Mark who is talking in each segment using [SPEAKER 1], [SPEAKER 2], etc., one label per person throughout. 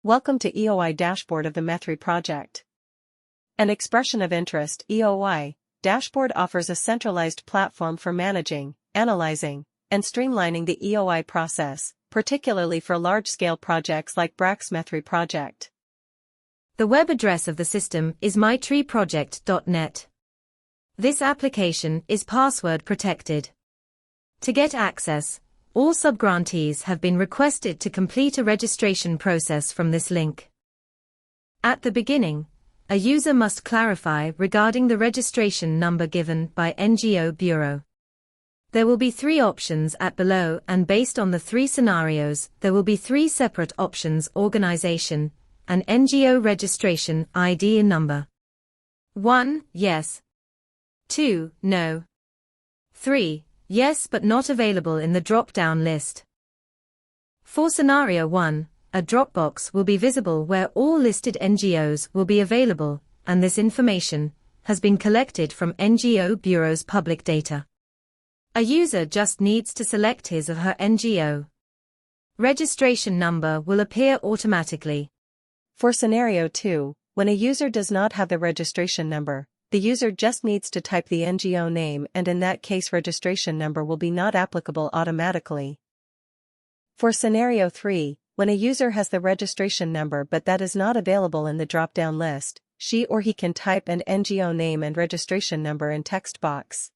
[SPEAKER 1] Welcome to EOI dashboard of the Maitree project. An expression of interest EOI dashboard offers a centralized platform for managing, analyzing, and streamlining the EOI process, particularly for large-scale projects like Brack's Maitree project.
[SPEAKER 2] The web address of the system is maitreeproject.net. This application is password protected. To get access, all subgrantees have been requested to complete a registration process from this link. At the beginning, a user must clarify regarding the registration number given by NGO Bureau. There will be three options at below, and based on the three scenarios, there will be three separate options: organization and NGO registration ID number. 1. Yes. 2. No. 3. Yes but not available in the drop-down list. For scenario 1, a Dropbox will be visible where all listed NGOs will be available, and this information has been collected from NGO Bureau's public data. A user just needs to select his or her NGO. Registration number will appear automatically.
[SPEAKER 1] For scenario 2, when a user does not have the registration number, the user just needs to type the NGO name, and in that case registration number will be not applicable automatically. For scenario 3, when a user has the registration number but that is not available in the drop-down list, she or he can type an NGO name and registration number in text box.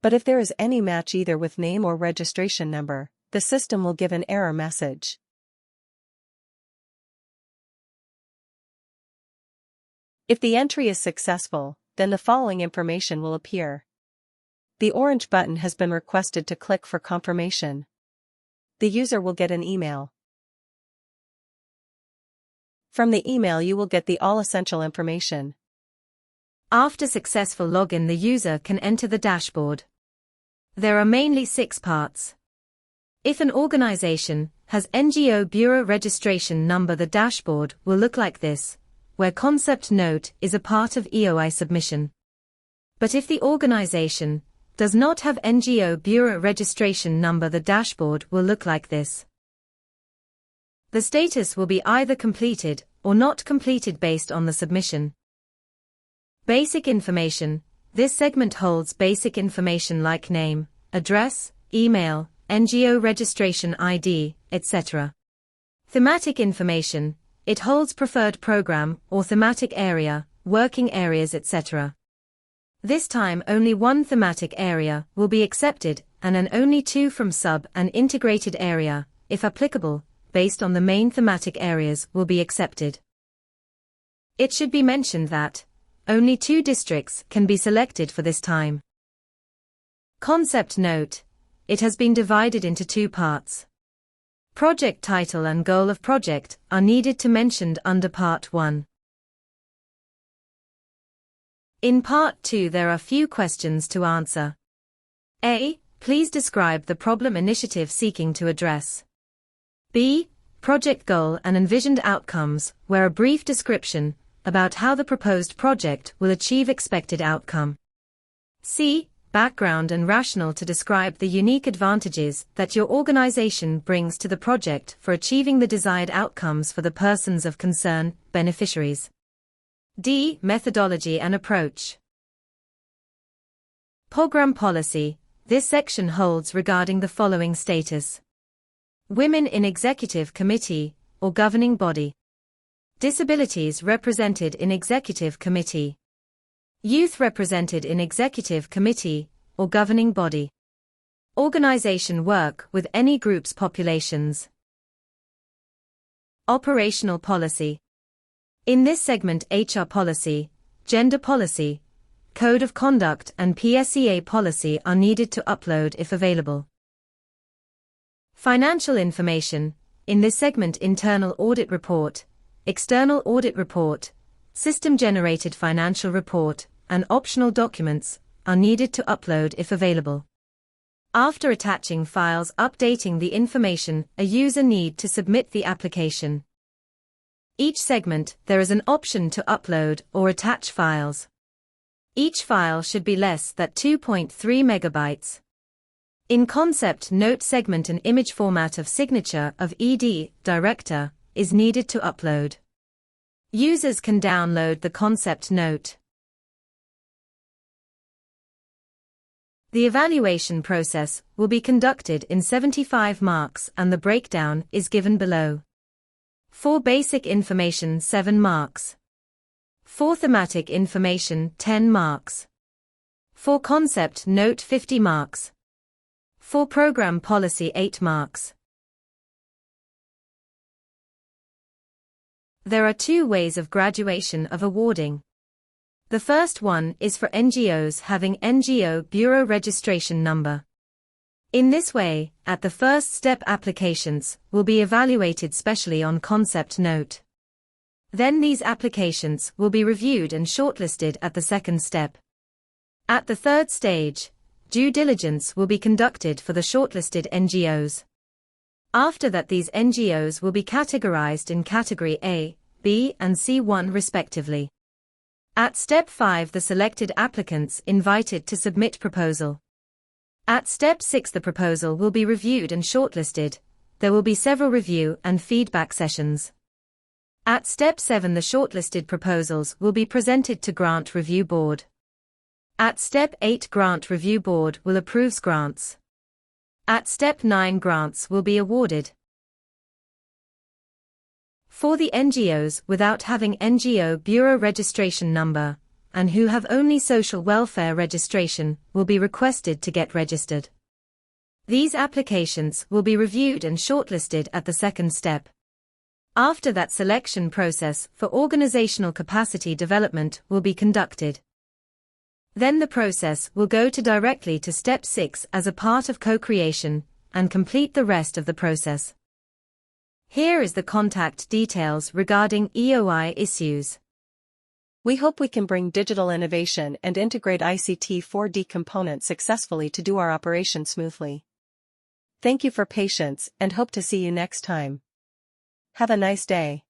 [SPEAKER 1] But if there is any match either with name or registration number, the system will give an error message. If the entry is successful, then the following information will appear. The orange button has been requested to click for confirmation. The user will get an email. From the email you will get the all essential information.
[SPEAKER 2] After successful login, the user can enter the dashboard. There are mainly 6 parts. If an organization has NGO Bureau registration number, the dashboard will look like this, where concept note is a part of EOI submission. But if the organization does not have NGO Bureau registration number, the dashboard will look like this. The status will be either completed or not completed based on the submission. Basic information. This segment holds basic information like name, address, email, NGO registration ID, etc. Thematic information. It holds preferred program or thematic area, working areas, etc. This time only one thematic area will be accepted, and only 2 from sub and integrated area, if applicable, based on the main thematic areas, will be accepted. It should be mentioned that only 2 districts can be selected for this time. Concept note. It has been divided into 2 parts. Project title and goal of project are needed to mentioned under Part 1. In Part 2 there are few questions to answer. A. Please describe the problem initiative seeking to address. B. Project goal and envisioned outcomes, where a brief description about how the proposed project will achieve expected outcome. C. Background and rationale to describe the unique advantages that your organization brings to the project for achieving the desired outcomes for the persons of concern, beneficiaries. D. Methodology and approach. Program policy. This section holds regarding the following status: women in executive committee or governing body, disabilities represented in executive committee, youth represented in executive committee or governing body, organization work with any groups populations. Operational policy. In this segment, HR policy, gender policy, code of conduct and PSEA policy are needed to upload if available. Financial information. In this segment, internal audit report, external audit report, system-generated financial report, and optional documents are needed to upload if available. After attaching files updating the information, a user need to submit the application. Each segment, there is an option to upload or attach files. Each file should be less than 2.3 megabytes. In concept note segment, an image format of signature of ED director is needed to upload. Users can download the concept note. The evaluation process will be conducted in 75 marks and the breakdown is given below. For basic information 7 marks. For thematic information 10 marks. For concept note 50 marks. For program policy 8 marks. There are 2 ways of graduation of awarding. The first one is for NGOs having NGO Bureau Registration Number. In this way, at the first step applications will be evaluated specially on concept note. Then these applications will be reviewed and shortlisted at the second step. At the third stage, due diligence will be conducted for the shortlisted NGOs. After that, these NGOs will be categorized in category A, B and C1 respectively. At step 5, the selected applicants invited to submit proposal. At step 6, the proposal will be reviewed and shortlisted. There will be several review and feedback sessions. At step 7, the shortlisted proposals will be presented to Grant Review Board. At step 8, Grant Review Board will approve grants. At step 9, grants will be awarded. For the NGOs without having NGO Bureau Registration Number, and who have only social welfare registration, will be requested to get registered. These applications will be reviewed and shortlisted at the second step. After that, selection process for organizational capacity development will be conducted. Then the process will go directly to step 6 as a part of co-creation, and complete the rest of the process. Here is the contact details regarding EOI issues.
[SPEAKER 1] We hope we can bring digital innovation and integrate ICT 4D components successfully to do our operation smoothly. Thank you for patience and hope to see you next time. Have a nice day.